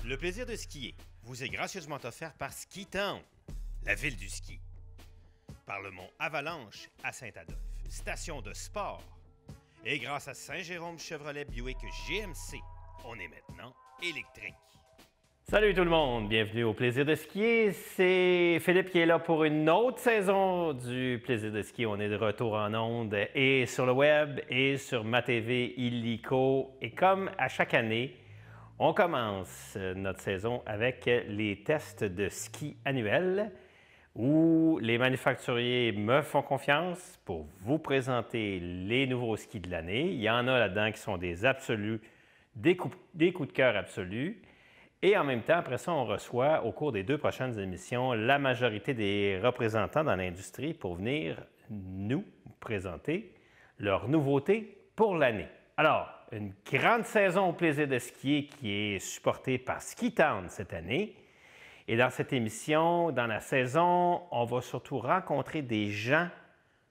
Le plaisir de skier vous est gracieusement offert par Ski Town, la ville du ski. Par le mont Avalanche à Saint-Adolphe, station de sport. Et grâce à Saint-Jérôme Chevrolet Buick GMC, on est maintenant électrique. Salut tout le monde, bienvenue au Plaisir de skier. C'est Philippe qui est là pour une autre saison du Plaisir de skier. On est de retour en ondes et sur le web et sur ma TV illico. Et comme à chaque année, on commence notre saison avec les tests de ski annuels où les manufacturiers me font confiance pour vous présenter les nouveaux skis de l'année. Il y en a là-dedans qui sont des absolus, des coups de cœur absolus. Et en même temps, après ça, on reçoit au cours des 2 prochaines émissions la majorité des représentants dans l'industrie pour venir nous présenter leurs nouveautés pour l'année. Alors, une grande saison au plaisir de skier qui est supportée par Ski Town cette année. Et dans cette émission, dans la saison, on va surtout rencontrer des gens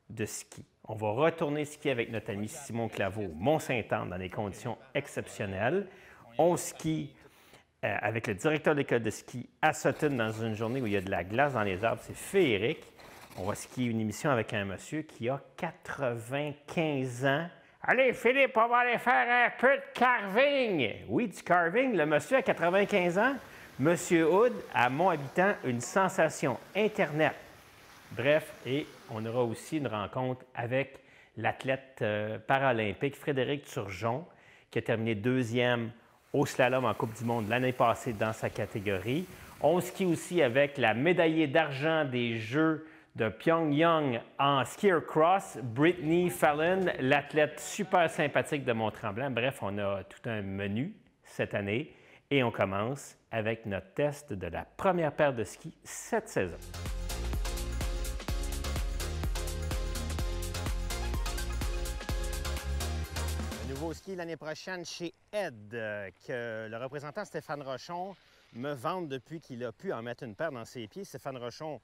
de ski. On va retourner skier avec notre ami Simon Claveau, Mont-Saint-Anne, dans des conditions exceptionnelles. On skie avec le directeur de l'école de ski à Sutton dans une journée où il y a de la glace dans les arbres. C'est féerique. On va skier une émission avec un monsieur qui a 95 ans. Allez, Philippe, on va aller faire un peu de carving. Oui, du carving. Le monsieur a 95 ans. Monsieur Hood, à Mont-Habitant, une sensation Internet. Bref, et on aura aussi une rencontre avec l'athlète paralympique Frédéric Turgeon, qui a terminé 2e au slalom en Coupe du monde l'année passée dans sa catégorie. On skie aussi avec la médaillée d'argent des Jeux de Pyongyang en skier cross, Brittany Fallon, l'athlète super sympathique de Mont-Tremblant. Bref, on a tout un menu cette année et on commence avec notre test de la première paire de skis cette saison. Nouveau ski l'année prochaine chez Ed, que le représentant Stéphane Rochon me vante depuis qu'il a pu en mettre une paire dans ses pieds. Stéphane Rochon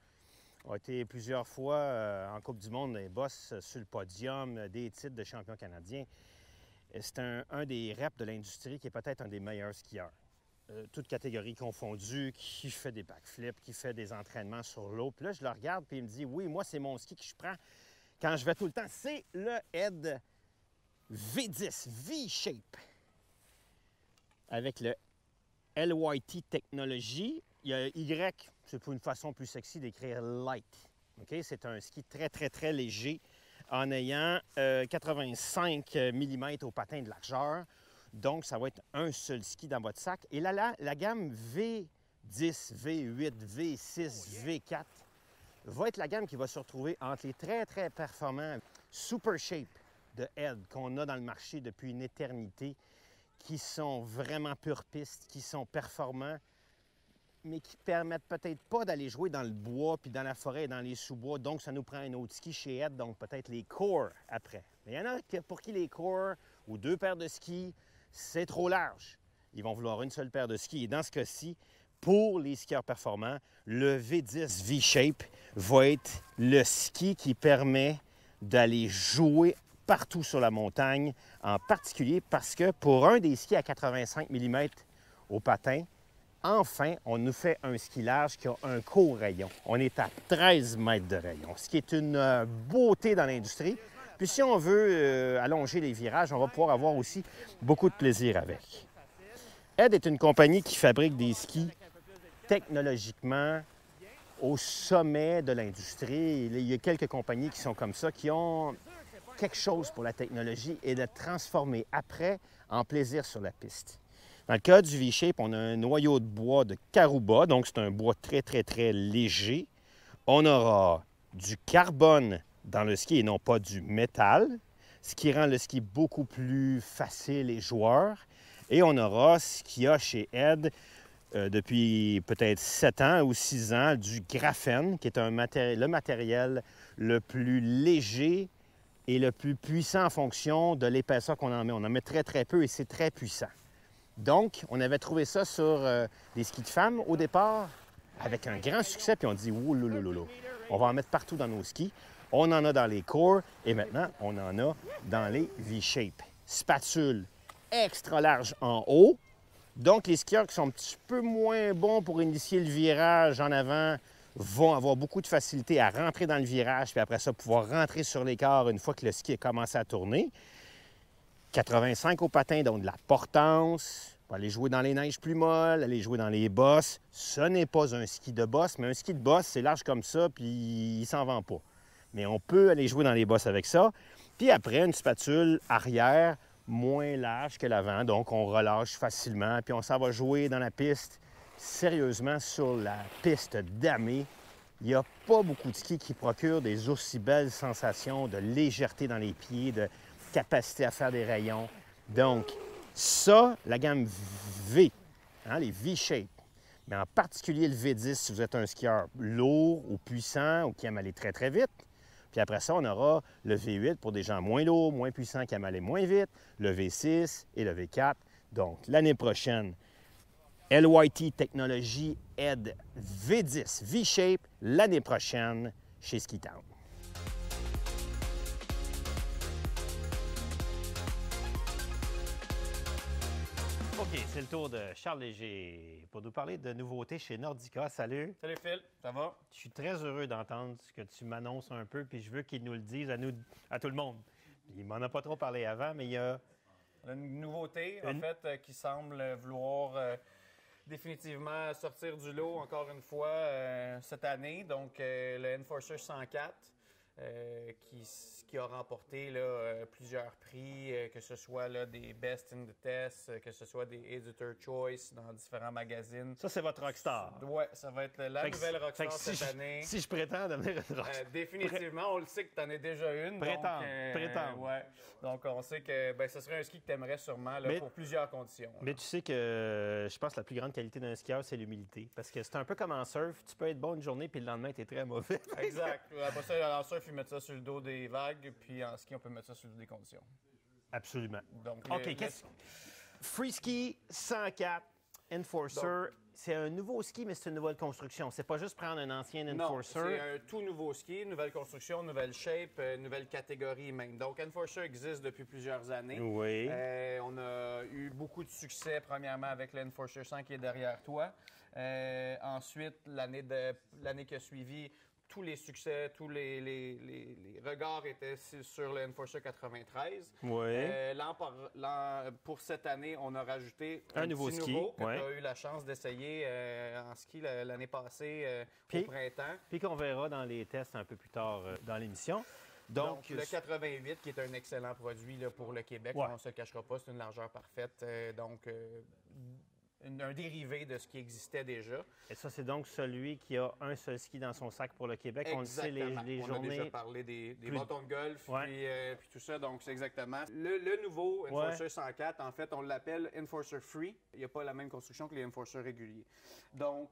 a été plusieurs fois en Coupe du monde, des bosses sur le podium, des titres de champion canadien. C'est un des reps de l'industrie qui est peut-être un des meilleurs skieurs. Toutes catégories confondues, qui fait des backflips, qui fait des entraînements sur l'eau. Puis là, je le regarde et il me dit, oui, moi, c'est mon ski que je prends quand je vais tout le temps. C'est le Ed V10 V-Shape avec le LYT Technology. Il y a Y, c'est pour une façon plus sexy d'écrire light. Okay? C'est un ski très, très, très léger en ayant 85 mm au patin de largeur. Donc, ça va être un seul ski dans votre sac. Et là, la gamme V10, V8, V6, V4 va être la gamme qui va se retrouver entre les très, très performants Super Shape de Ed qu'on a dans le marché depuis une éternité, qui sont vraiment pure piste, qui sont performants, mais qui permettent peut-être pas d'aller jouer dans le bois, puis dans la forêt et dans les sous-bois. Donc, ça nous prend un autre ski chez Ed, donc peut-être les Core après. Mais il y en a pour qui les Core ou 2 paires de skis, c'est trop large. Ils vont vouloir une seule paire de skis. Et dans ce cas-ci, pour les skieurs performants, le V10 V-Shape va être le ski qui permet d'aller jouer partout sur la montagne, en particulier parce que pour un des skis à 85 mm au patin, enfin, on nous fait un ski large qui a un court rayon. On est à 13 mètres de rayon, ce qui est une beauté dans l'industrie. Puis si on veut allonger les virages, on va pouvoir avoir aussi beaucoup de plaisir avec. Ed est une compagnie qui fabrique des skis technologiquement au sommet de l'industrie. Il y a quelques compagnies qui sont comme ça, qui ont quelque chose pour la technologie et de transformer après en plaisir sur la piste. Dans le cas du V-Shape, on a un noyau de bois de Caruba, donc c'est un bois très, très, très léger. On aura du carbone dans le ski et non pas du métal, ce qui rend le ski beaucoup plus facile et joueur. Et on aura ce qu'il y a chez Ed depuis peut-être 7 ans ou 6 ans, du graphène, qui est le matériel le plus léger est le plus puissant en fonction de l'épaisseur qu'on en met. On en met très, très peu et c'est très puissant. Donc, on avait trouvé ça sur des skis de femmes au départ, avec un grand succès, puis on dit « Ouh, loulou, on va en mettre partout dans nos skis. » On en a dans les Core et maintenant, on en a dans les V-Shape. Spatule extra large en haut. Donc, les skieurs qui sont un petit peu moins bons pour initier le virage en avant vont avoir beaucoup de facilité à rentrer dans le virage, puis après ça, pouvoir rentrer sur l'écart une fois que le ski a commencé à tourner. 85 au patin, donc de la portance. On va aller jouer dans les neiges plus molles, aller jouer dans les bosses. Ce n'est pas un ski de bosse, mais un ski de bosse, c'est large comme ça, puis il s'en vend pas. Mais on peut aller jouer dans les bosses avec ça. Puis après, une spatule arrière moins large que l'avant, donc on relâche facilement, puis on s'en va jouer dans la piste. Sérieusement, sur la piste damée, il n'y a pas beaucoup de skis qui procurent des aussi belles sensations de légèreté dans les pieds, de capacité à faire des rayons. Donc, ça, la gamme V, hein, les V-Shape, mais en particulier le V10 si vous êtes un skieur lourd ou puissant ou qui aime aller très, très vite. Puis après ça, on aura le V8 pour des gens moins lourds, moins puissants, qui aiment aller moins vite, le V6 et le V4. Donc, l'année prochaine, LYT Technology Ed V10 V-Shape l'année prochaine chez Ski Town. OK, c'est le tour de Charles Léger pour nous parler de nouveautés chez Nordica. Salut! Salut Phil, ça va? Je suis très heureux d'entendre ce que tu m'annonces un peu, puis je veux qu'il nous le dise à tout le monde. Il m'en a pas trop parlé avant, mais il y a... Une nouveauté, en fait, qui semble vouloir définitivement sortir du lot encore une fois cette année. Donc, le Enforcer 104, qui a remporté là, plusieurs prix, que ce soit là, des Best in the Test, que ce soit des Editor Choice dans différents magazines. Ça, c'est votre rockstar. Oui, ça va être la nouvelle rockstar cette année. Si je prétends devenir une rockstar. Définitivement, on le sait que tu en es déjà une. Prétends. Ouais. Donc, on sait que ce serait un ski que tu aimerais sûrement là, pour plusieurs conditions. Mais tu sais que je pense que la plus grande qualité d'un skieur, c'est l'humilité. Parce que c'est un peu comme en surf. Tu peux être bon une journée, puis le lendemain, tu es très mauvais. Exact. Après ça, en surf, ils mettent ça sur le dos des vagues, puis en ski, on peut mettre ça sur le dos des conditions. Absolument. Donc, OK, Free Ski 104 Enforcer, c'est un nouveau ski, mais c'est une nouvelle construction. C'est pas juste prendre un ancien Enforcer. Non, c'est un tout nouveau ski, nouvelle construction, nouvelle shape, nouvelle catégorie même. Donc, Enforcer existe depuis plusieurs années. Oui. On a eu beaucoup de succès, premièrement, avec l'Enforcer 100 qui est derrière toi. Ensuite, l'année qui a suivi, tous les succès, tous les regards étaient sur le Enforcer 93. Oui. Pour cette année, on a rajouté un nouveau ski que tu as eu la chance d'essayer en ski l'année passée au printemps. Puis qu'on verra dans les tests un peu plus tard dans l'émission. Donc, le 88, qui est un excellent produit là, pour le Québec, on ne se le cachera pas, c'est une largeur parfaite. Un dérivé de ce qui existait déjà. Et ça, c'est donc celui qui a un seul ski dans son sac pour le Québec. Exactement. On le sait, les journées... On a déjà parlé des bâtons de golf, puis tout ça, donc c'est exactement. Le nouveau Enforcer 104, en fait, on l'appelle Enforcer Free. Il n'y a pas la même construction que les Enforcer réguliers. Donc,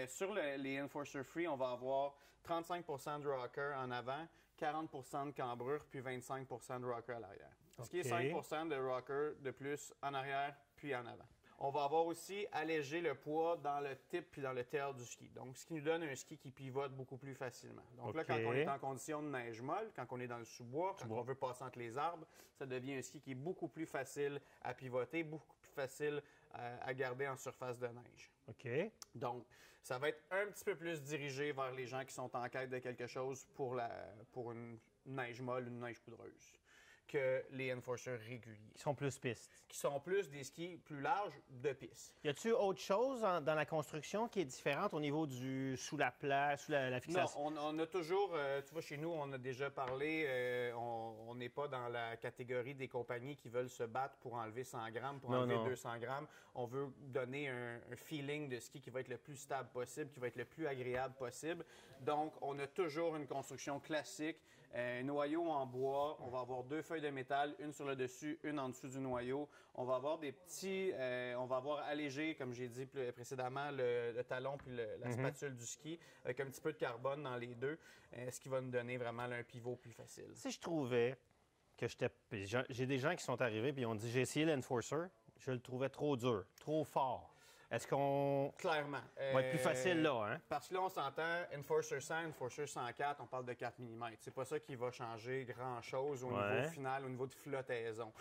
sur les Enforcer Free, on va avoir 35 de rocker en avant, 40 de cambrure, puis 25 de rocker à l'arrière. Ce qui est 5 de rocker de plus en arrière, puis en avant. On va avoir aussi allégé le poids dans le tip puis dans le tail du ski. Donc, ce qui nous donne un ski qui pivote beaucoup plus facilement. Donc là, quand on est en condition de neige molle, quand on est dans le sous-bois, quand on veut passer entre les arbres, ça devient un ski qui est beaucoup plus facile à pivoter, beaucoup plus facile à garder en surface de neige. OK. Donc, ça va être un petit peu plus dirigé vers les gens qui sont en quête de quelque chose pour une neige molle, une neige poudreuse, que les Enforcers réguliers. Qui sont plus pistes. Qui sont plus des skis plus larges de piste. Y a-t-il autre chose dans la construction qui est différente au niveau du sous la fixation? Non, on a toujours, tu vois, chez nous, on a déjà parlé, on n'est pas dans la catégorie des compagnies qui veulent se battre pour enlever 100 grammes, pour enlever 200 grammes. On veut donner un feeling de ski qui va être le plus stable possible, qui va être le plus agréable possible. Donc, on a toujours une construction classique. Un noyau en bois, on va avoir 2 feuilles de métal, une sur le dessus, une en dessous du noyau. On va avoir on va avoir allégé, comme j'ai dit précédemment, le talon puis la spatule du ski, avec un petit peu de carbone dans les deux, ce qui va nous donner vraiment là, un pivot plus facile. Si je trouvais que j'ai des gens qui sont arrivés et ont dit j'ai essayé l'Enforcer, je le trouvais trop dur, trop fort. Est-ce qu'on clairement va être plus facile là, hein? Parce que là, on s'entend, Enforcer 100, Enforcer 104, on parle de 4 mm. C'est pas ça qui va changer grand-chose au niveau final, au niveau de flottaison.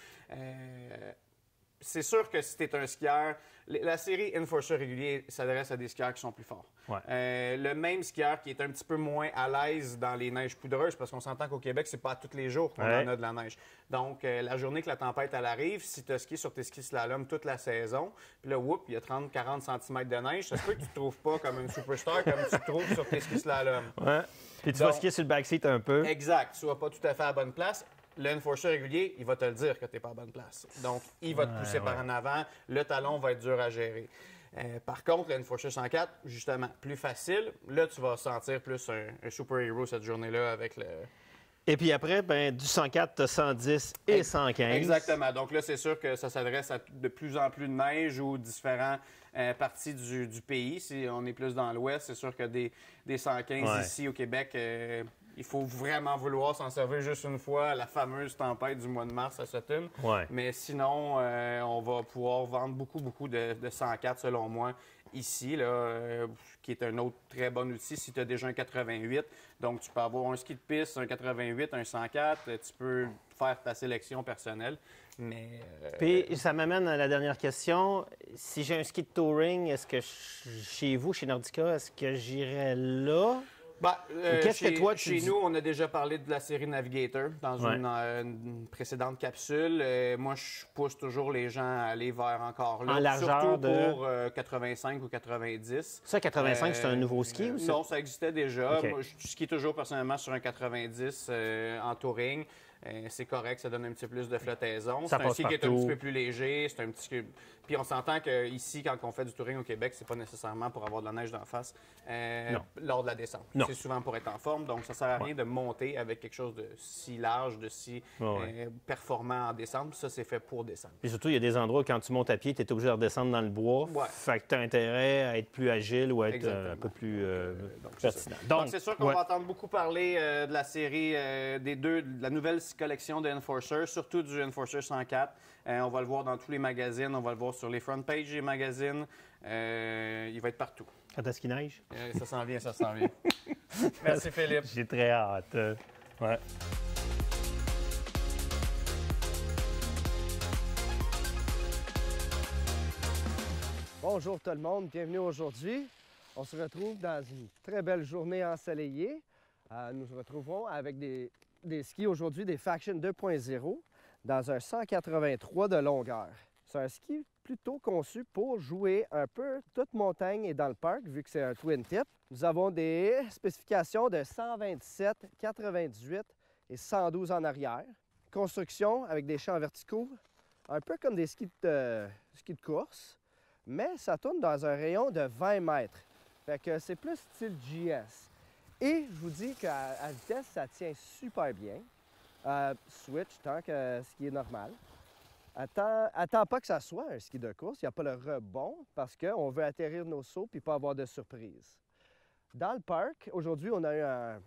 C'est sûr que si tu es un skieur, la série Enforcer régulier s'adresse à des skieurs qui sont plus forts. Ouais. Le même skieur qui est un petit peu moins à l'aise dans les neiges poudreuses, parce qu'on s'entend qu'au Québec, c'est pas à tous les jours qu'on en a de la neige. Donc, la journée que la tempête elle arrive, si tu as skié sur tes skis slalom toute la saison, puis là, whoop, il y a 30-40 cm de neige, ça se peut que tu te trouves pas comme une superstar comme tu te trouves sur tes skis slalom. Ouais. Puis tu vas skier sur le backseat un peu. Exact. Tu vas pas tout à fait à la bonne place. L'enforcer régulier, il va te le dire que tu n'es pas à bonne place. Donc, il va te pousser par en avant. Le talon va être dur à gérer. Par contre, l'Enforcer 104, justement, plus facile. Là, tu vas sentir plus un super-héros cette journée-là avec le... Et puis après, ben, du 104, tu as 110 et 115. Exactement. Donc là, c'est sûr que ça s'adresse à de plus en plus de neige ou différentes parties du pays. Si on est plus dans l'ouest, c'est sûr que des 115 ici au Québec... il faut vraiment vouloir s'en servir juste une fois à la fameuse tempête du mois de mars à Sutton. Ouais. Mais sinon, on va pouvoir vendre beaucoup de 104 selon moi ici, là, qui est un autre très bon outil si tu as déjà un 88. Donc, tu peux avoir un ski de piste, un 88, un 104. Tu peux faire ta sélection personnelle. Mais, Puis, ça m'amène à la dernière question. Si j'ai un ski de touring, est-ce que chez vous, chez Nordica, est-ce que j'irais là? Qu'est-ce que toi, chez nous, on a déjà parlé de la série Navigator dans une précédente capsule. Moi, je pousse toujours les gens à aller vers encore là. En largeur surtout pour 85 ou 90. Ça, 85, c'est un nouveau ski ou ça? Non, ça existait déjà. Okay. Moi, je skie toujours personnellement sur un 90 en touring. C'est correct, ça donne un petit peu plus de flottaison. C'est un ski qui est un petit peu plus léger. C'est un petit... Puis on s'entend qu'ici, quand on fait du touring au Québec, c'est pas nécessairement pour avoir de la neige d'en face lors de la descente. C'est souvent pour être en forme. Donc, ça sert à rien de monter avec quelque chose de si large, de si performant en descente. Ça, c'est fait pour descendre. Et surtout, il y a des endroits où quand tu montes à pied, tu es obligé de redescendre dans le bois. Fait que tu as intérêt à être plus agile ou à être un peu plus pertinent. Donc, c'est sûr qu'on va entendre beaucoup parler de la série de la nouvelle collection de Enforcer, surtout du Enforcer 104. On va le voir dans tous les magazines, on va le voir sur les front pages des magazines. Il va être partout. Quand est-ce qu'il neige? Ça s'en vient, ça s'en vient. Merci Philippe. J'ai très hâte. Ouais. Bonjour tout le monde, bienvenue aujourd'hui. On se retrouve dans une très belle journée ensoleillée. Nous nous retrouvons avec des skis aujourd'hui, des Faction 2.0, dans un 183 de longueur. C'est un ski plutôt conçu pour jouer un peu toute montagne et dans le parc, vu que c'est un twin tip. Nous avons des spécifications de 127, 98 et 112 en arrière. Construction avec des champs verticaux, un peu comme des skis de course, mais ça tourne dans un rayon de 20 mètres. Fait que c'est plus style GS. Et je vous dis qu'à vitesse, ça tient super bien. Switch tant que ski est normal. Attends pas que ça soit un ski de course. Il n'y a pas le rebond parce qu'on veut atterrir nos sauts et pas avoir de surprise. Dans le parc, aujourd'hui, on a eu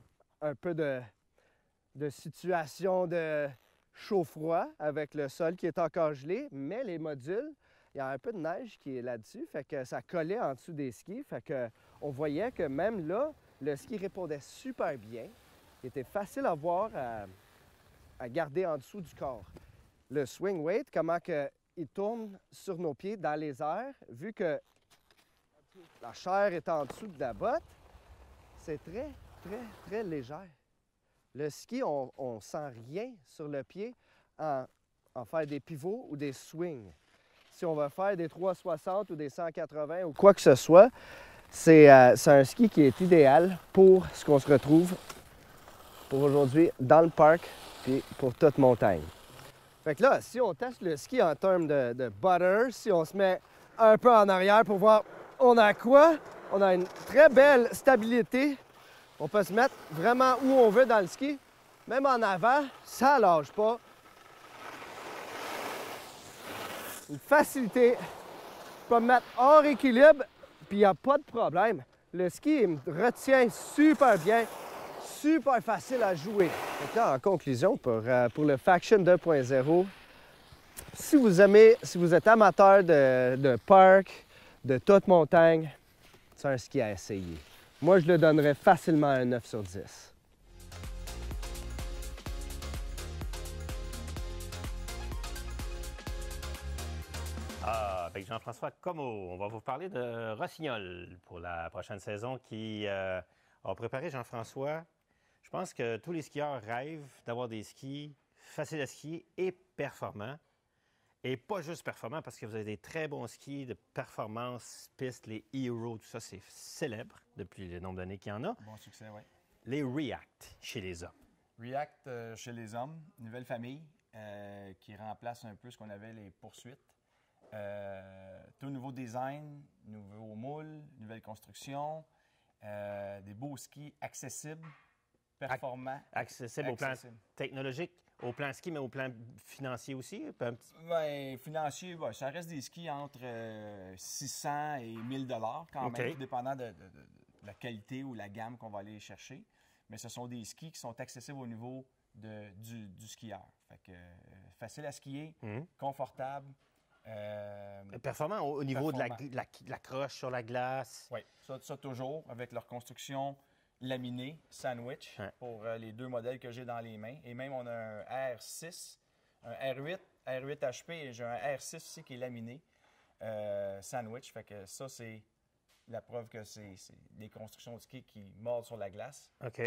un peu de situation de chaud-froid avec le sol qui est encore gelé, mais les modules, il y a un peu de neige qui est là-dessus, fait que ça collait en dessous des skis, fait que on voyait que même là, le ski répondait super bien. Il était facile à voir, à garder en dessous du corps. Le swing weight, comment il tourne sur nos pieds dans les airs, vu que la chair est en dessous de la botte, c'est très, très, très léger. Le ski, on ne sent rien sur le pied en faire des pivots ou des swings. Si on va faire des 360 ou des 180 ou quoi que ce soit, c'est un ski qui est idéal pour ce qu'on se retrouve pour aujourd'hui dans le parc et pour toute montagne. Fait que là, si on teste le ski en termes de butter, si on se met un peu en arrière pour voir on a quoi, on a une très belle stabilité. On peut se mettre vraiment où on veut dans le ski. Même en avant, ça ne lâche pas. Une facilité. Je peux me mettre hors équilibre, puis il n'y a pas de problème. Le ski il me retient super bien. super facile à jouer. Donc là, en conclusion, pour le Faction 2.0, si vous êtes amateur de parc, de toute montagne, c'est un ski à essayer. Moi, je le donnerais facilement un 9 sur 10. Avec Jean-François Comeau, on va vous parler de Rossignol pour la prochaine saison qui a préparé Jean-François. Je pense que tous les skieurs rêvent d'avoir des skis faciles à skier et performants. Et pas juste performants, parce que vous avez des très bons skis de performance, pistes, les Hero, tout ça, c'est célèbre depuis le nombre d'années qu'il y en a. Bon succès, oui. Les React chez les hommes. React chez les hommes, nouvelle famille qui remplace un peu ce qu'on avait les poursuites. Tout nouveau design, nouveau moule, nouvelle construction, des beaux skis accessibles, performants. Accessibles au plan technologique, au plan ski, mais au plan financier aussi? Oui, financier, ouais, ça reste des skis entre 600 et 1000 $ quand même, tout dépendant de la qualité ou la gamme qu'on va aller chercher. Mais ce sont des skis qui sont accessibles au niveau du skieur. Fait que, facile à skier, confortable. Performant au niveau de la croche sur la glace. Oui, ça toujours, avec leur construction laminée, sandwich, pour les deux modèles que j'ai dans les mains. Et même, on a un R6, un R8 HP, et j'ai un R6 aussi qui est laminé, sandwich. Fait que ça, c'est la preuve que c'est des constructions de ski qui mordent sur la glace. OK.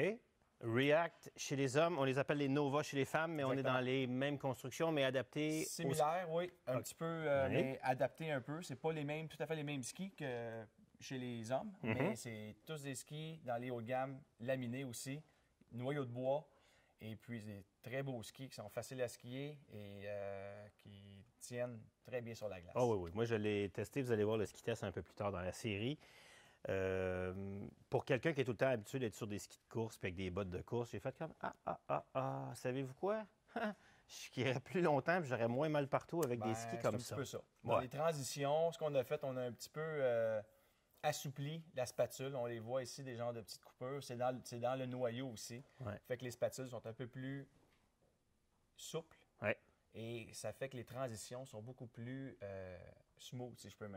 React chez les hommes, on les appelle les Nova chez les femmes, mais Exactement. on est dans les mêmes constructions, mais adaptées. Similaires, oui, un petit peu, mais adaptés un peu. C'est pas tout à fait les mêmes skis que chez les hommes, mais c'est tous des skis dans les hauts de gamme, laminés aussi, noyaux de bois, et puis des très beaux skis qui sont faciles à skier et qui tiennent très bien sur la glace. Oh oui. Moi, je l'ai testé. Vous allez voir le ski test un peu plus tard dans la série. Pour quelqu'un qui est tout le temps habitué d'être sur des skis de course et avec des bottes de course, j'ai fait comme savez-vous quoi? Je skierais plus longtemps et j'aurais moins mal partout avec des skis comme ça. C'est un petit peu ça. Dans les transitions, ce qu'on a fait, on a un petit peu assoupli la spatule. On les voit ici, des genres de petites coupures. C'est dans le noyau aussi. Fait que les spatules sont un peu plus souples. Et ça fait que les transitions sont beaucoup plus smooth, si je peux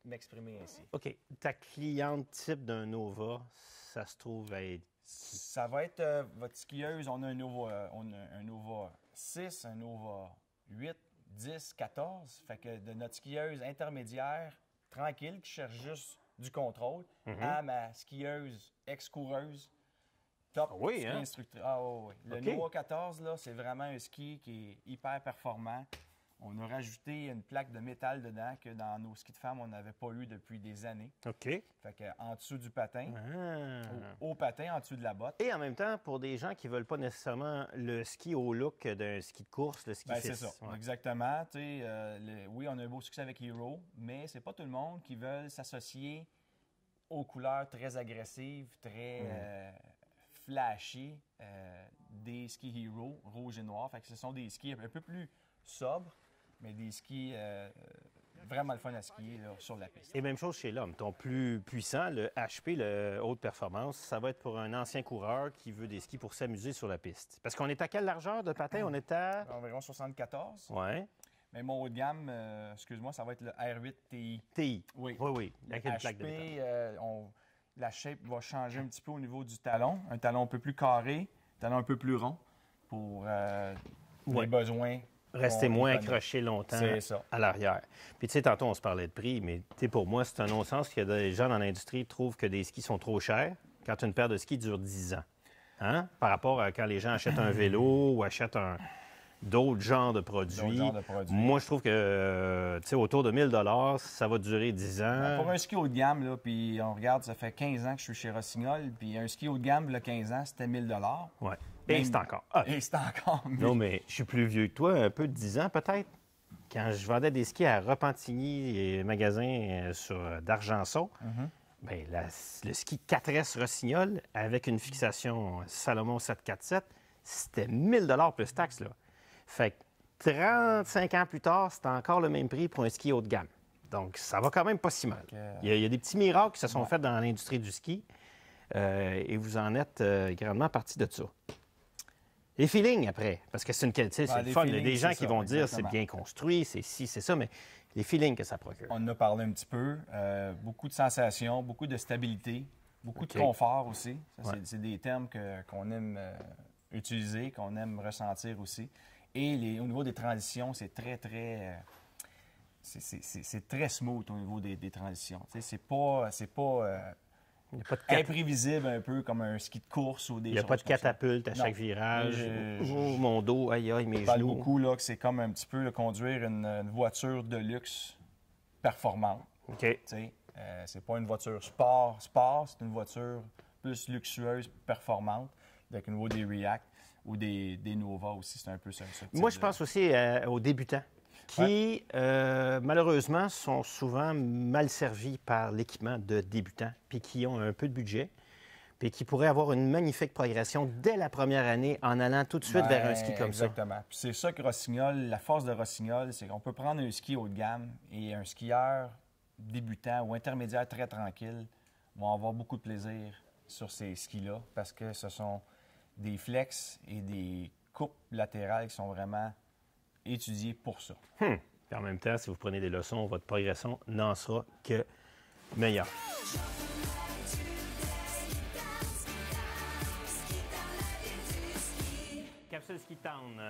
m'exprimer ainsi. OK. Ta cliente type d'un Nova, ça se trouve à être... Ça va être votre skieuse. On a un Nova 6, un Nova 8, 10, 14. Fait que de notre skieuse intermédiaire, tranquille, qui cherche juste du contrôle, à ma skieuse ex-coureuse, top instructrice. Le Nova 14, là, c'est vraiment un ski qui est hyper performant. On a rajouté une plaque de métal dedans que dans nos skis de femmes, on n'avait pas eu depuis des années. OK. Fait que en dessous du patin, au patin, en dessous de la botte. Et en même temps, pour des gens qui ne veulent pas nécessairement le ski au look d'un ski de course, le ski fixe. C'est ça, exactement. Oui, on a un beau succès avec Hero, mais c'est pas tout le monde qui veut s'associer aux couleurs très agressives, très flashy des skis Hero, rouge et noir. Fait que ce sont des skis un peu plus sobres, mais des skis vraiment le fun à skier là, sur la piste. Et même chose chez l'homme. Ton plus puissant, le HP, le haute performance, ça va être pour un ancien coureur qui veut des skis pour s'amuser sur la piste. Parce qu'on est à quelle largeur de patin? On est à... Environ 74. Oui. Mais mon haut de gamme, excuse-moi, ça va être le R8 TI. TI. Oui. Avec une plaque de métal. La shape va changer un petit peu au niveau du talon. Un talon un peu plus carré, un talon un peu plus rond pour les besoins. Rester moins accroché longtemps à l'arrière. Puis tu sais, tantôt, on se parlait de prix, mais pour moi, c'est un non-sens que des gens dans l'industrie trouvent que des skis sont trop chers quand une paire de skis dure 10 ans. Hein? Par rapport à quand les gens achètent un vélo ou achètent d'autres genres de produits. Moi, je trouve que, tu sais, autour de 1000 $, ça va durer 10 ans. Pour un ski haut de gamme, là, puis on regarde, ça fait 15 ans que je suis chez Rossignol, puis un ski haut de gamme, il y a 15 ans, c'était 1000 $. Oui. Et c'est encore. Et c'est encore. Non, mais je suis plus vieux que toi, un peu de 10 ans peut-être. Quand je vendais des skis à Repentigny et magasin d'Argenson, bien, le ski 4S Rossignol avec une fixation Salomon 747, c'était 1000 $ plus taxes, là. Fait que 35 ans plus tard, c'est encore le même prix pour un ski haut de gamme. Donc, ça va quand même pas si mal. Il y a des petits miracles qui se sont faits dans l'industrie du ski. et vous en êtes grandement partie de ça. Les feelings après, parce que c'est une qualité, c'est le fun. Il y a des gens qui vont dire c'est bien construit, c'est ci, c'est ça, mais les feelings que ça procure. On en a parlé un petit peu. Beaucoup de sensations, beaucoup de stabilité, beaucoup de confort aussi. C'est des termes qu'on aime utiliser, qu'on aime ressentir aussi. Et au niveau des transitions, c'est très, très... c'est très smooth au niveau des transitions. C'est pas imprévisible un peu comme un ski de course ou des choses. Il n'y a pas de catapulte à chaque virage. Oh, mon dos, aïe, aïe, mes genoux. Je parle beaucoup là, que c'est comme un petit peu conduire une voiture de luxe performante. OK. C'est pas une voiture sport, c'est une voiture plus luxueuse, performante, avec au niveau des React ou des Nova aussi, c'est un peu ça. Moi, je pense aussi aux débutants qui, malheureusement, sont souvent mal servis par l'équipement de débutants, puis qui ont un peu de budget, puis qui pourraient avoir une magnifique progression dès la première année en allant tout de suite vers un ski comme exactement. Puis c'est ça que Rossignol, la force de Rossignol, c'est qu'on peut prendre un ski haut de gamme et un skieur débutant ou intermédiaire très tranquille vont avoir beaucoup de plaisir sur ces skis-là parce que ce sont des flex et des coupes latérales qui sont vraiment étudiées pour ça. Puis en même temps, si vous prenez des leçons, votre progression n'en sera que meilleure. Capsule Ski Town.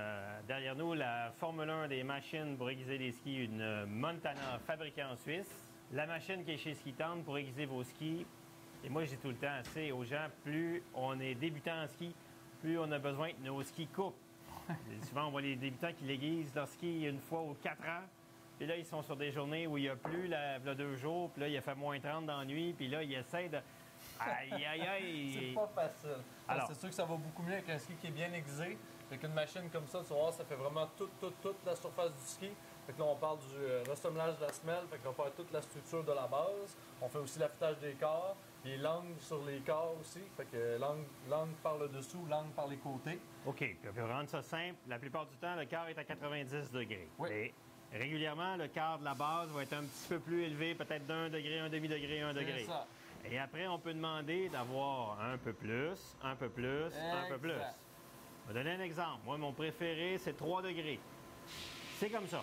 Derrière nous, la Formule 1 des machines pour aiguiser les skis, une Montana fabriquée en Suisse. La machine qui est chez Ski Town pour aiguiser vos skis. Et moi, je dis tout le temps aux gens, plus on est débutant en ski, plus on a besoin de nos skis coupes. Souvent, on voit les débutants qui l'aiguisent leur ski une fois aux 4 ans. Puis là, ils sont sur des journées où il n'y a plus, là, 2 jours. Puis là, il a fait moins 30 dans la nuit. Puis là, ils essaient de... Aïe, aïe, aïe! C'est pas facile. Alors, c'est sûr que ça va beaucoup mieux avec un ski qui est bien aiguisé. Avec une machine comme ça, tu vas voir, ça fait vraiment toute la surface du ski. Fait que là, on parle du ressemblage de la semelle. Fait qu'on va faire toute la structure de la base. On fait aussi l'affûtage des corps. Les langues sur les corps aussi. Fait que langue par le dessous, langue par les côtés. OK. Puis pour rendre ça simple, la plupart du temps, le quart est à 90 degrés. Oui. Et régulièrement, le quart de la base va être un petit peu plus élevé, peut-être d'1 degré, 1 demi-degré, 1 degré. C'est ça. Et après, on peut demander d'avoir un peu plus, un peu plus, un peu plus. Je vais donner un exemple. Moi, mon préféré, c'est 3 degrés. C'est comme ça.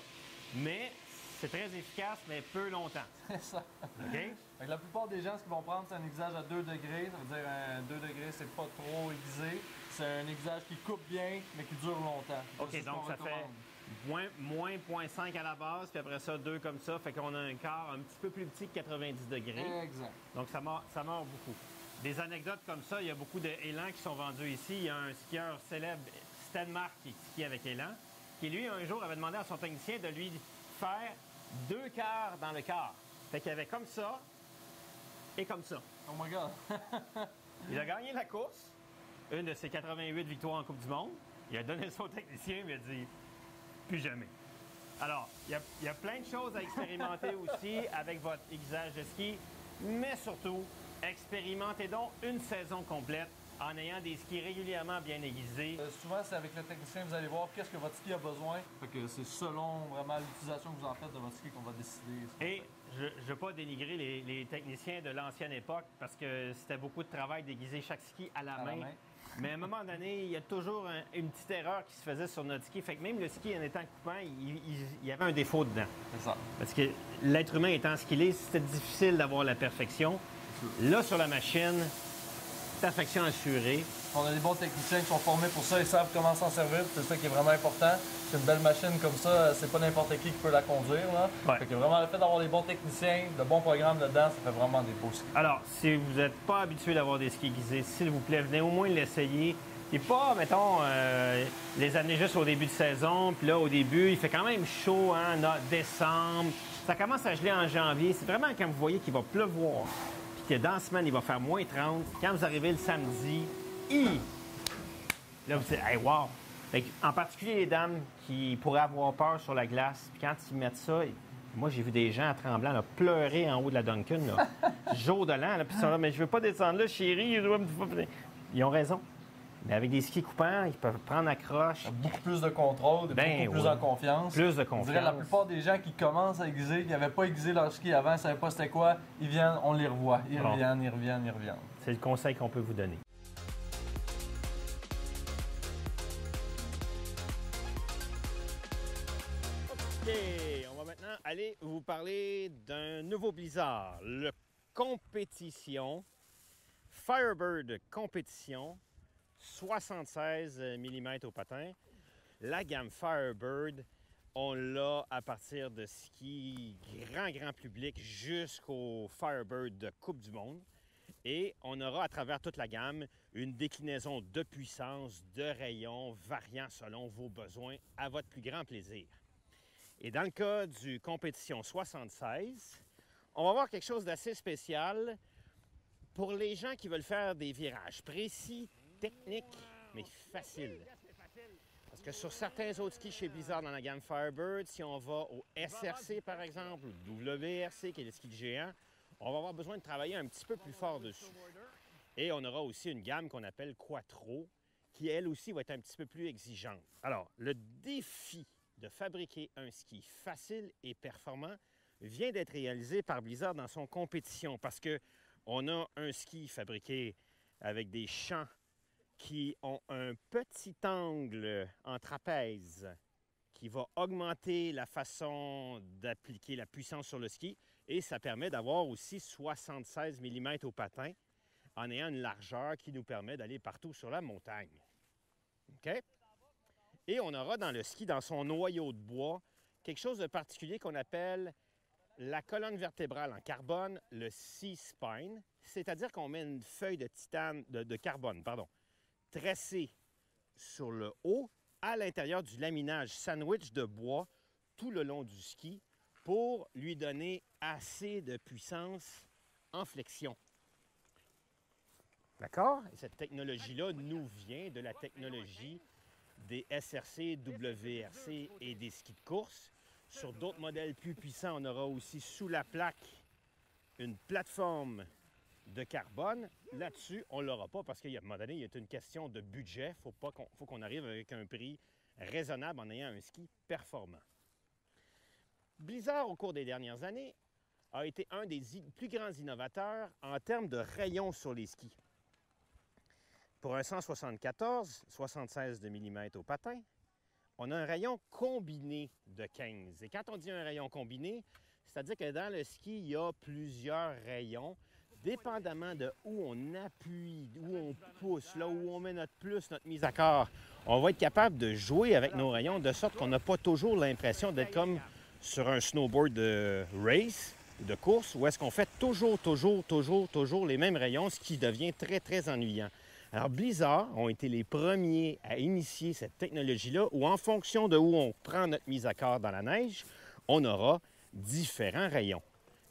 Mais c'est très efficace, mais peu longtemps. C'est ça. OK? Fait que la plupart des gens, ce qu'ils vont prendre, c'est un aiguisage à 2 degrés. Ça veut dire 2 degrés, c'est pas trop aiguisé. C'est un aiguisage qui coupe bien, mais qui dure longtemps. OK, donc ça fait moins 0.5 à la base, puis après ça, 2 comme ça. Fait qu'on a un quart un petit peu plus petit que 90 degrés. Exact. Donc ça mord beaucoup. Des anecdotes comme ça, il y a beaucoup d'élans qui sont vendus ici. Il y a un skieur célèbre, Stenmark, qui skie avec élan, qui lui, un jour, avait demandé à son technicien de lui faire 2 quarts dans le quart. Fait qu'il y avait comme ça et comme ça. Oh my God! Il a gagné la course, une de ses 88 victoires en Coupe du Monde. Il a donné ça au technicien, mais il a dit « plus jamais ». Alors, il y a plein de choses à expérimenter aussi avec votre aiguisage de ski, mais surtout, expérimentez donc une saison complète en ayant des skis régulièrement bien aiguisés. Souvent, c'est avec le technicien, vous allez voir qu'est-ce que votre ski a besoin. Fait que c'est selon vraiment l'utilisation que vous en faites de votre ski qu'on va décider. Et je ne veux pas dénigrer les techniciens de l'ancienne époque parce que c'était beaucoup de travail d'aiguiser chaque ski à la main. Mais à un moment donné, il y a toujours une petite erreur qui se faisait sur notre ski. Fait que même le ski, en étant coupant, il y avait un défaut dedans. C'est ça. Parce que l'être humain étant ce qu'il est, c'était difficile d'avoir la perfection. Là, sur la machine, perfection assurée. On a des bons techniciens qui sont formés pour ça, ils savent comment s'en servir, c'est ça qui est vraiment important. C'est une belle machine comme ça, c'est pas n'importe qui peut la conduire. Là. Ouais. Fait que vraiment le fait d'avoir des bons techniciens, de bons programmes dedans, ça fait vraiment des beaux skis. Alors, si vous n'êtes pas habitué d'avoir des skis aiguisés, s'il vous plaît, venez au moins l'essayer. Et pas, mettons, les amener juste au début de saison. Puis là, au début, il fait quand même chaud, hein, décembre. Ça commence à geler en janvier. C'est vraiment quand vous voyez qu'il va pleuvoir. Puis que dans la semaine, il va faire moins 30. Quand vous arrivez le samedi, là, vous dites, hey, wow! Fait en particulier les dames qui pourraient avoir peur sur la glace. Puis quand ils mettent ça, moi, j'ai vu des gens à Tremblant là, pleurer en haut de la Duncan, là, jour de l'an. Puis ils sont là, mais je veux pas descendre là, chérie. Ils ont raison. Mais avec des skis coupants, ils peuvent prendre accroche. Beaucoup plus de contrôle, beaucoup plus en confiance. Plus de confiance. Je dirais la plupart des gens qui commencent à aiguiser, qui n'avaient pas aiguisé leur ski avant, ne savaient pas c'était quoi, ils viennent, on les revoit. Ils reviennent. C'est le conseil qu'on peut vous donner. OK, on va maintenant aller vous parler d'un nouveau blizzard, le Compétition Firebird Compétition 76 mm au patin. La gamme Firebird, on l'a à partir de ski grand public jusqu'au Firebird de Coupe du Monde. Et on aura à travers toute la gamme une déclinaison de puissance, de rayons variant selon vos besoins à votre plus grand plaisir. Et dans le cas du Compétition 76, on va voir quelque chose d'assez spécial pour les gens qui veulent faire des virages précis, techniques, mais faciles. Parce que sur certains autres skis chez Blizzard dans la gamme Firebird, si on va au SRC par exemple, ou WRC qui est le ski de géant, on va avoir besoin de travailler un petit peu plus fort dessus. Et on aura aussi une gamme qu'on appelle Quattro, qui elle aussi va être un petit peu plus exigeante. Alors, le défi de fabriquer un ski facile et performant vient d'être réalisé par Blizzard dans son compétition parce qu'on a un ski fabriqué avec des champs qui ont un petit angle en trapèze qui va augmenter la façon d'appliquer la puissance sur le ski et ça permet d'avoir aussi 76 mm au patin en ayant une largeur qui nous permet d'aller partout sur la montagne. OK? Et on aura dans le ski, dans son noyau de bois, quelque chose de particulier qu'on appelle la colonne vertébrale en carbone, le C-spine, c'est-à-dire qu'on met une feuille de titane, de carbone, tressée sur le haut, à l'intérieur du laminage sandwich de bois tout le long du ski pour lui donner assez de puissance en flexion. D'accord? Et cette technologie-là nous vient de la technologie des SRC, WRC et des skis de course. Sur d'autres modèles plus puissants, on aura aussi sous la plaque une plateforme de carbone. Là-dessus, on ne l'aura pas parce qu'à un moment donné, il y a une question de budget. Il faut qu'on arrive avec un prix raisonnable en ayant un ski performant. Blizzard, au cours des dernières années, a été un des plus grands innovateurs en termes de rayons sur les skis. Pour un 174, 76 de mm au patin, on a un rayon combiné de 15. Et quand on dit un rayon combiné, c'est-à-dire que dans le ski, il y a plusieurs rayons, dépendamment de où on appuie, où on pousse, là où on met notre plus, notre mise à corps. On va être capable de jouer avec nos rayons de sorte qu'on n'a pas toujours l'impression d'être comme sur un snowboard de race, de course, où est-ce qu'on fait toujours les mêmes rayons, ce qui devient très ennuyant. Alors, Blizzard ont été les premiers à initier cette technologie-là où, en fonction de où on prend notre mise à corps dans la neige, on aura différents rayons.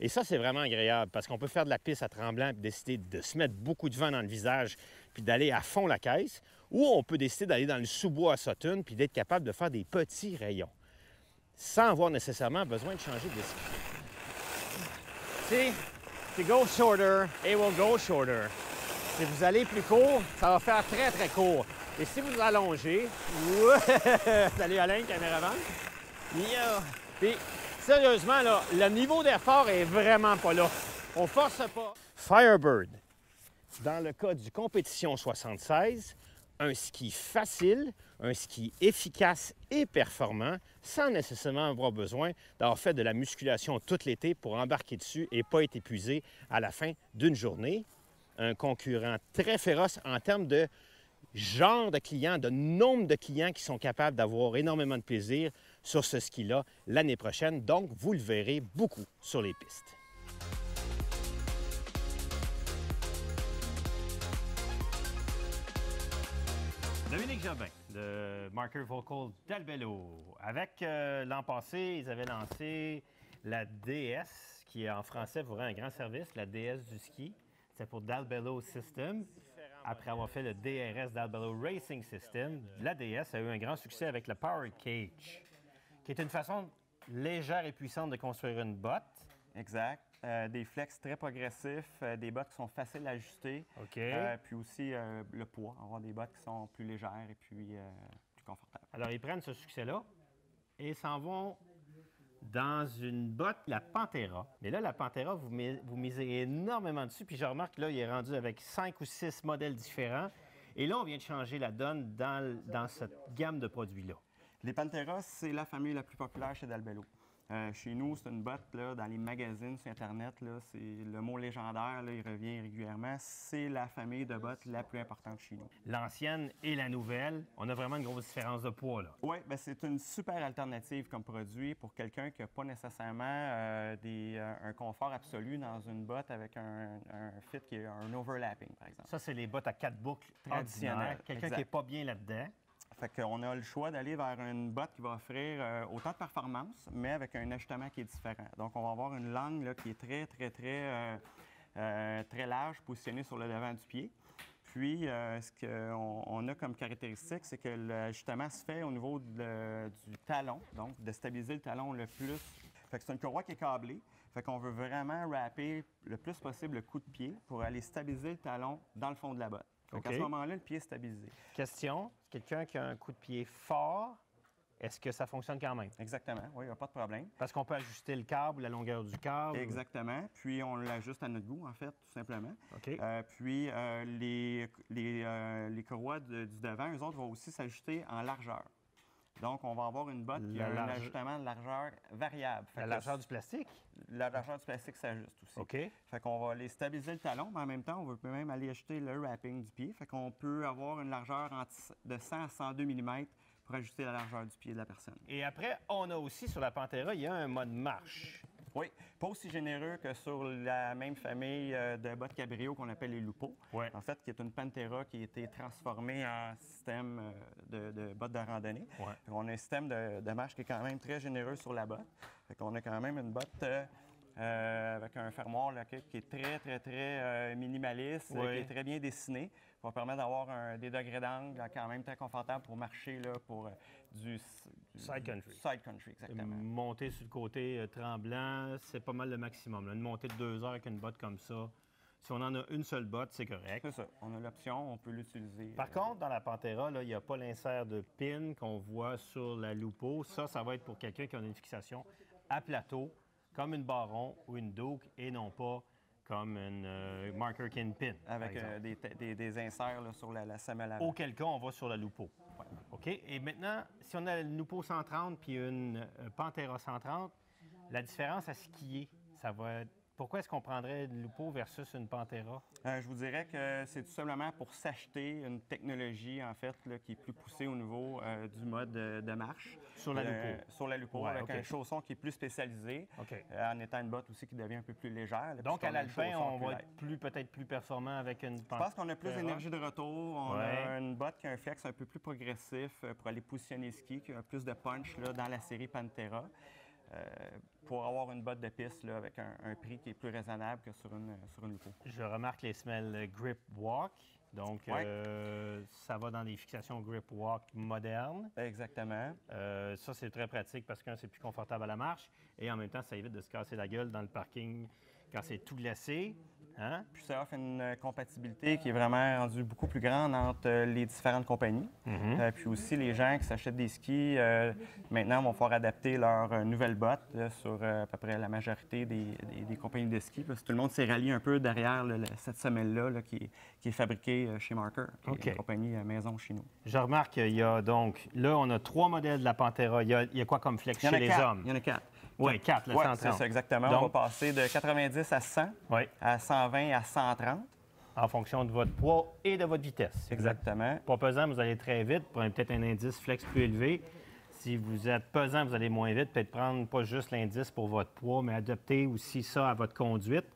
Et ça, c'est vraiment agréable parce qu'on peut faire de la piste à tremblant et décider de se mettre beaucoup de vent dans le visage puis d'aller à fond la caisse, ou on peut décider d'aller dans le sous-bois à Sutton puis d'être capable de faire des petits rayons sans avoir nécessairement besoin de changer de ski. See, to go shorter, it will go shorter. Si vous allez plus court, ça va faire très court. Et si vous allongez, salut Alain, caméraman. Yeah. Puis, sérieusement, là, le niveau d'effort est vraiment pas là. On force pas. Firebird, dans le cas du Compétition 76, un ski facile, un ski efficace et performant, sans nécessairement avoir besoin d'avoir fait de la musculation tout l'été pour embarquer dessus et pas être épuisé à la fin d'une journée. Un concurrent très féroce en termes de genre de clients, de nombre de clients qui sont capables d'avoir énormément de plaisir sur ce ski-là l'année prochaine. Donc, vous le verrez beaucoup sur les pistes. Dominique Jobin de Marker Vocal d'Albello. Avec l'an passé, ils avaient lancé la DS, qui en français vous rend un grand service, la DS du ski. C'est pour d'Albello System. Après avoir fait le DRS d'Albello Racing System, la DS a eu un grand succès avec le Power Cage, qui est une façon légère et puissante de construire une botte. Exact. Des flex très progressifs, des bottes qui sont faciles à ajuster. OK. Puis aussi le poids, avoir des bottes qui sont plus légères et puis plus confortables. Alors, ils prennent ce succès-là et s'en vont dans une botte, la Pantera. Mais là, la Pantera, vous misez énormément dessus. Puis je remarque que là, il est rendu avec 5 ou 6 modèles différents. Et là, on vient de changer la donne dans cette gamme de produits-là. Les Pantera, c'est la famille la plus populaire chez Dalbello. Chez nous, c'est une botte, là, dans les magazines sur Internet, c'est le mot légendaire, là, il revient régulièrement. C'est la famille de bottes la plus importante chez nous. L'ancienne et la nouvelle, on a vraiment une grosse différence de poids, là. Oui, bien, c'est une super alternative comme produit pour quelqu'un qui n'a pas nécessairement un confort absolu dans une botte avec un fit qui est un overlapping, par exemple. Ça, c'est les bottes à 4 boucles Traditionnelles. ordinaires. Quelqu'un qui n'est pas bien là-dedans. Fait qu'on a le choix d'aller vers une botte qui va offrir autant de performance, mais avec un ajustement qui est différent. Donc, on va avoir une langue là, qui est très large, positionnée sur le devant du pied. Puis, ce qu'on a comme caractéristique, c'est que l'ajustement se fait au niveau du talon, donc de stabiliser le talon le plus. Fait que c'est une courroie qui est câblée. Fait qu'on veut vraiment wrapper le plus possible le coup de pied pour aller stabiliser le talon dans le fond de la botte. Donc, à ce moment-là, le pied est stabilisé. Question, quelqu'un qui a un coup de pied fort, est-ce que ça fonctionne quand même? Exactement, oui, il n'y a pas de problème. Parce qu'on peut ajuster le câble, la longueur du câble. Exactement. Puis, on l'ajuste à notre goût, en fait, tout simplement. OK. Puis, les courroies du devant, eux autres, vont aussi s'ajuster en largeur. Donc, on va avoir une botte qui a un ajustement de largeur variable. La largeur du plastique? La largeur du plastique s'ajuste aussi. OK. Fait qu'on va aller stabiliser le talon, mais en même temps, on peut même aller ajuster le wrapping du pied. Fait qu'on peut avoir une largeur de 100 à 102 mm pour ajuster la largeur du pied de la personne. Et après, on a aussi sur la Pantera, il y a un mode marche. Oui, pas aussi généreux que sur la même famille de bottes cabrio qu'on appelle les Lupo. Ouais. En fait, qui est une Pantera qui a été transformée en système de bottes de randonnée. Ouais. On a un système de marche qui est quand même très généreux sur la botte. Fait qu'on a quand même une botte avec un fermoir là, qui est très minimaliste, qui est très bien dessiné, qui va permettre d'avoir des degrés d'angle quand même très confortable pour marcher là, pour du Side country. Side country, exactement. Monter sur le côté tremblant, c'est pas mal le maximum. Là. Une montée de 2 heures avec une botte comme ça, si on en a une seule botte, c'est correct. C'est ça. On a l'option, on peut l'utiliser. Par contre, dans la Pantera, là, il n'y a pas l'insert de pin qu'on voit sur la Lupo. Ça va être pour quelqu'un qui a une fixation à plateau, comme une Baron ou une Duke, et non pas comme une Marker Kin Pin. Avec des inserts là, sur la semelle avant. Auquel cas, on va sur la Lupo. Ouais. OK? Et maintenant, si on a une Lupo 130 puis une Pantera 130, la différence à skier, ça va être... Pourquoi est-ce qu'on prendrait une Lupo versus une Pantera? Je vous dirais que c'est tout simplement pour s'acheter une technologie, en fait, là, qui est plus poussée au niveau du mode de marche. Sur la Lupo? Sur la Lupo, Ouais, avec OK. un chausson qui est plus spécialisé, en étant une botte aussi qui devient un peu plus légère. Là, donc, à l'alpin, on va être peut-être plus performant avec une Pantera? Je pense qu'on a plus d'énergie de retour. On a une botte qui a un flex un peu plus progressif pour aller positionner le ski, qui a plus de punch là, dans la série Pantera. Pour avoir une botte de piste là, avec un prix qui est plus raisonnable que sur une Lupo. Je remarque les semelles Grip Walk. Donc, ça va dans des fixations Grip Walk modernes. Exactement. Ça, c'est très pratique parce que c'est plus confortable à la marche et en même temps, ça évite de se casser la gueule dans le parking quand c'est tout glacé. Hein? Puis ça offre une compatibilité qui est vraiment rendue beaucoup plus grande entre les différentes compagnies. Puis aussi, les gens qui s'achètent des skis, maintenant, vont pouvoir adapter leurs nouvelles bottes sur à peu près la majorité des compagnies de ski. Parce que tout le monde s'est rallié un peu derrière cette semelle-là là, qui est fabriquée chez Marker, qui est une compagnie maison chez nous. Je remarque qu'il y a donc, là, on a 3 modèles de la Pantera. Il y a quoi comme flex chez les hommes? Il y en a 4. Oui, 4, le 130. C'est ça, exactement. Donc, on va passer de 90 à 100, à 120 à 130. En fonction de votre poids et de votre vitesse. Exactement. Pas pesant, vous allez très vite. Prenez peut-être un indice flex plus élevé. Si vous êtes pesant, vous allez moins vite. Peut-être prendre pas juste l'indice pour votre poids, mais adapter aussi ça à votre conduite.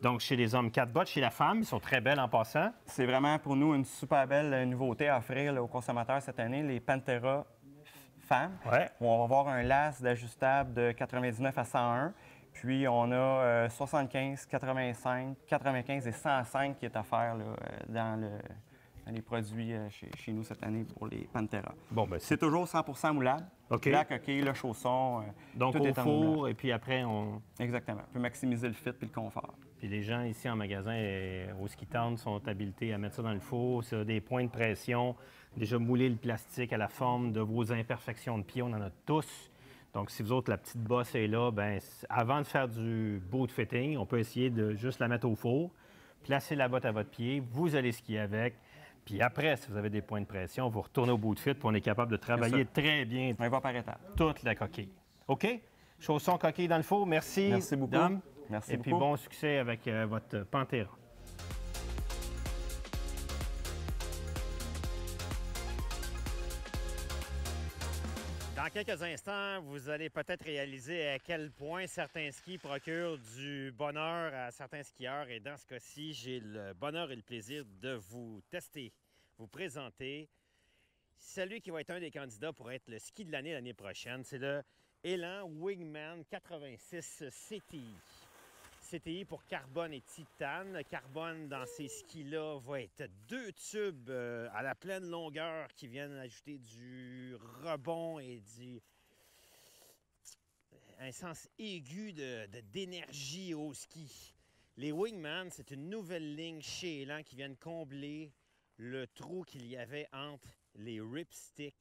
Donc, chez les hommes, 4 bottes. Chez la femme, ils sont très belles en passant. C'est vraiment pour nous une super belle nouveauté à offrir là, aux consommateurs cette année, les Pantera femmes. Où on va avoir un lace d'ajustable de 99 à 101. Puis, on a 75, 85, 95 et 105 qui est offert là, dans les produits chez nous cette année pour les Pantera. Bon, ben, c'est toujours 100% moulable. La coquille, le chausson, donc tout au est en four, moulage. Et puis après, on... Exactement. On peut maximiser le fit puis le confort. Puis les gens ici en magasin, au ski town, sont habilités à mettre ça dans le four. C'est des points de pression. Déjà mouler le plastique à la forme de vos imperfections de pied, on en a tous. Donc, si vous autres, la petite bosse est là, bien, avant de faire du boot fitting, on peut essayer de juste la mettre au four, placer la botte à votre pied, vous allez skier avec. Puis après, si vous avez des points de pression, vous retournez au boot fit, puis on est capable de travailler très bien On va par étapes. toute la coquille. OK? Chaussons coquille dans le four. Merci, Merci beaucoup. Dom. Merci Et puis beaucoup. bon succès avec votre Pantera. Dans quelques instants, vous allez peut-être réaliser à quel point certains skis procurent du bonheur à certains skieurs. Et dans ce cas-ci, j'ai le bonheur et le plaisir de vous tester, vous présenter celui qui va être un des candidats pour être le ski de l'année prochaine. C'est le Elan Wingman 86 CTI. CTI pour carbone et titane. Le carbone dans ces skis-là va être 2 tubes à la pleine longueur qui viennent ajouter du rebond et un sens aigu d'énergie au ski. Les Wingman, c'est une nouvelle ligne chez Elan qui viennent combler le trou qu'il y avait entre les Ripstick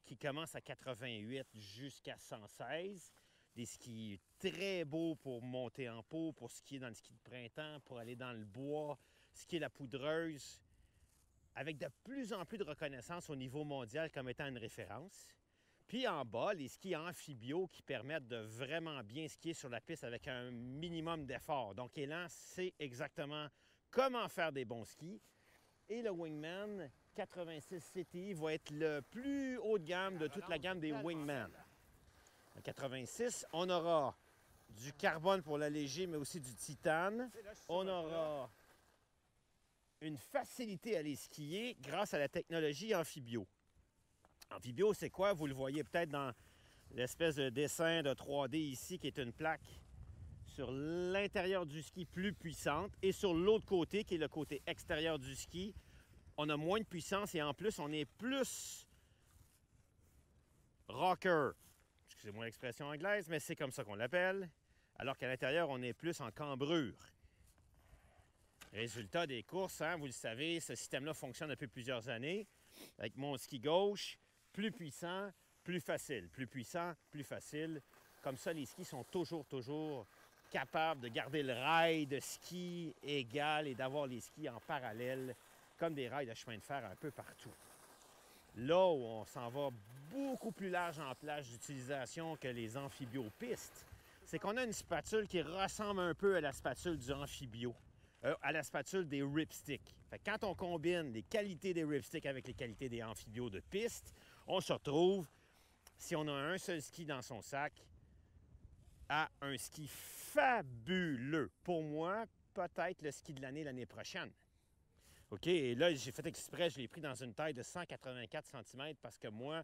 qui commencent à 88 jusqu'à 116. Des skis très beaux pour monter en pot, pour skier dans le ski de printemps, pour aller dans le bois, skier la poudreuse, avec de plus en plus de reconnaissance au niveau mondial comme étant une référence. Puis en bas, les skis amphibiaux qui permettent de vraiment bien skier sur la piste avec un minimum d'effort. Donc Elan sait exactement comment faire des bons skis. Et le Wingman 86 CTI va être le plus haut de gamme de toute la gamme des Wingman. En 86, on aura du carbone pour l'alléger, mais aussi du titane. On aura une facilité à les skier grâce à la technologie Amphibio. Amphibio, c'est quoi? Vous le voyez peut-être dans l'espèce de dessin de 3D ici, qui est une plaque sur l'intérieur du ski plus puissante. Et sur l'autre côté, qui est le côté extérieur du ski, on a moins de puissance et en plus, on est plus rocker. Excusez-moi l'expression anglaise, mais c'est comme ça qu'on l'appelle. Alors qu'à l'intérieur, on est plus en cambrure. Résultat des courses, hein, vous le savez, ce système-là fonctionne depuis plusieurs années. Avec mon ski gauche, plus puissant, plus facile. Plus puissant, plus facile. Comme ça, les skis sont toujours capables de garder le rail de ski égal et d'avoir les skis en parallèle, comme des rails de chemin de fer un peu partout. Là où on s'en va beaucoup plus large en plage d'utilisation que les amphibiopistes, c'est qu'on a une spatule qui ressemble un peu à la spatule du amphibio, à la spatule des Ripstick. Fait que quand on combine les qualités des Ripstick avec les qualités des amphibios de piste, on se retrouve, si on a un seul ski dans son sac, à un ski fabuleux. Pour moi, peut-être le ski de l'année prochaine. OK, et là, j'ai fait exprès, je l'ai pris dans une taille de 184 cm parce que moi,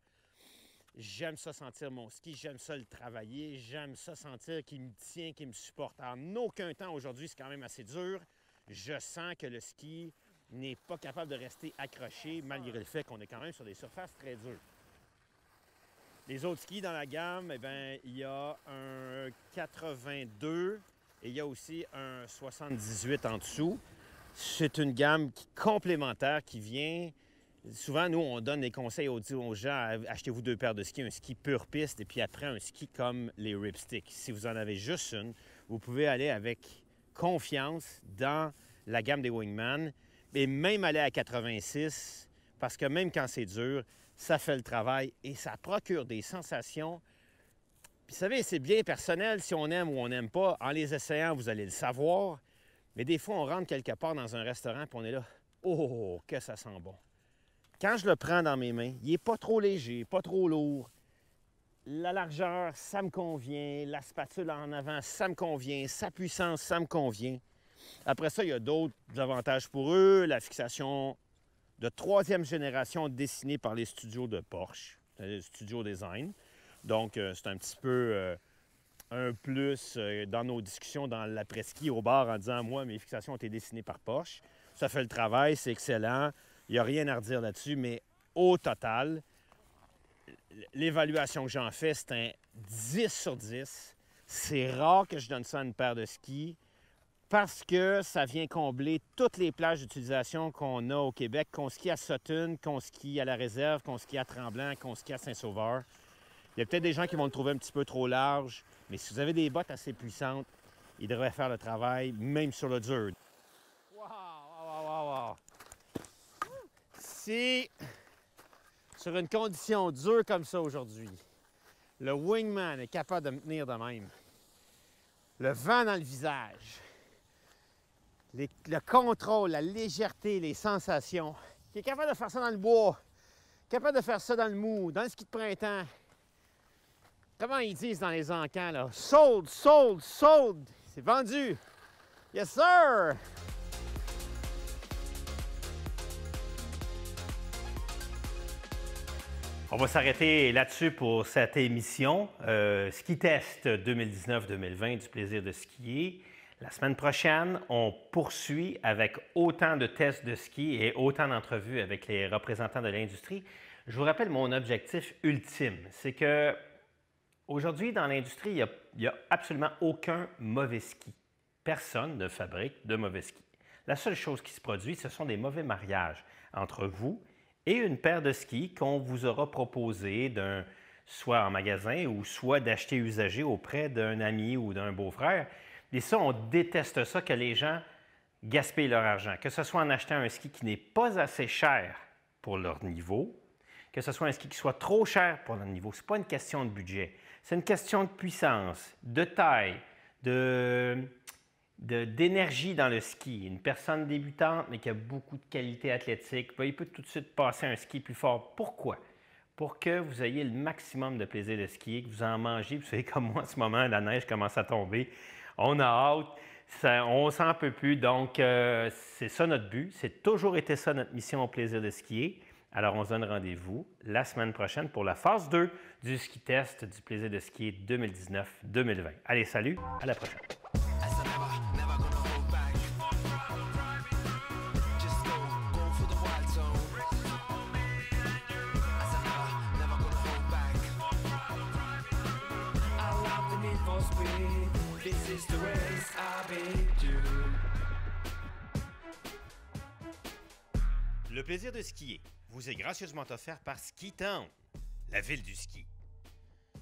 j'aime ça sentir mon ski, j'aime ça le travailler, j'aime ça sentir qu'il me tient, qu'il me supporte. En aucun temps, aujourd'hui, c'est quand même assez dur. Je sens que le ski n'est pas capable de rester accroché malgré le fait qu'on est quand même sur des surfaces très dures. Les autres skis dans la gamme, eh bien, il y a un 82 et il y a aussi un 78 en dessous. C'est une gamme complémentaire qui vient... Souvent, nous, on donne des conseils aux gens, achetez-vous 2 paires de skis, un ski pure piste et puis après un ski comme les Ripstick. Si vous en avez juste une, vous pouvez aller avec confiance dans la gamme des Wingman et même aller à 86 parce que même quand c'est dur, ça fait le travail et ça procure des sensations. Puis vous savez, c'est bien personnel si on aime ou on n'aime pas. En les essayant, vous allez le savoir. Mais des fois, on rentre quelque part dans un restaurant et on est là. Oh, que ça sent bon. Quand je le prends dans mes mains, il n'est pas trop léger, pas trop lourd. La largeur, ça me convient. La spatule en avant, ça me convient. Sa puissance, ça me convient. Après ça, il y a d'autres avantages pour eux. La fixation de 3e génération dessinée par les studios de Porsche, le Studio Design. Donc, c'est un petit peu un plus dans nos discussions dans l'après-ski au bar en disant « Moi, mes fixations ont été dessinées par Porsche. Ça fait le travail, c'est excellent. Il n'y a rien à redire là-dessus, mais au total, l'évaluation que j'en fais, c'est un 10 sur 10. C'est rare que je donne ça à une paire de skis parce que ça vient combler toutes les plages d'utilisation qu'on a au Québec, qu'on skie à Sutton, qu'on skie à la réserve, qu'on skie à Tremblant, qu'on skie à Saint-Sauveur. Il y a peut-être des gens qui vont le trouver un petit peu trop large, mais si vous avez des bottes assez puissantes, il devrait faire le travail, même sur le dur. Wow! Si, sur une condition dure comme ça aujourd'hui, le wingman est capable de me tenir de même, le vent dans le visage, le contrôle, la légèreté, les sensations, qui est capable de faire ça dans le bois, capable de faire ça dans le mou, dans le ski de printemps. Comment ils disent dans les encans, là? Sold! C'est vendu! Yes, sir! On va s'arrêter là-dessus pour cette émission. Ski Test 2019-2020 du plaisir de skier. La semaine prochaine, on poursuit avec autant de tests de ski et autant d'entrevues avec les représentants de l'industrie. Je vous rappelle mon objectif ultime, c'est que aujourd'hui, dans l'industrie, il n'y a absolument aucun mauvais ski. Personne ne fabrique de mauvais ski. La seule chose qui se produit, ce sont des mauvais mariages entre vous et une paire de skis qu'on vous aura proposé soit en magasin ou soit d'acheter usagé auprès d'un ami ou d'un beau-frère. Et ça, on déteste ça, que les gens gaspillent leur argent. Que ce soit en achetant un ski qui n'est pas assez cher pour leur niveau, que ce soit un ski qui soit trop cher pour leur niveau. Ce n'est pas une question de budget. C'est une question de puissance, de taille, d'énergie dans le ski. Une personne débutante, mais qui a beaucoup de qualité athlétique, il peut tout de suite passer un ski plus fort. Pourquoi? Pour que vous ayez le maximum de plaisir de skier, que vous en mangez. Vous savez, comme moi, en ce moment, la neige commence à tomber. On a hâte, on s'en peut plus. Donc, c'est ça notre but. C'est toujours été ça notre mission au plaisir de skier. Alors, on se donne rendez-vous la semaine prochaine pour la phase 2 du ski test du plaisir de skier 2019-2020. Allez, salut, à la prochaine. Le plaisir de skier vous est gracieusement offert par Ski Town, la ville du ski.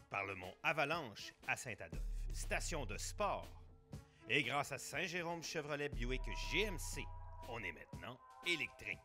Par le mont Avalanche à Saint-Adolphe, station de sport. Et grâce à Saint-Jérôme Chevrolet Buick GMC, on est maintenant électrique.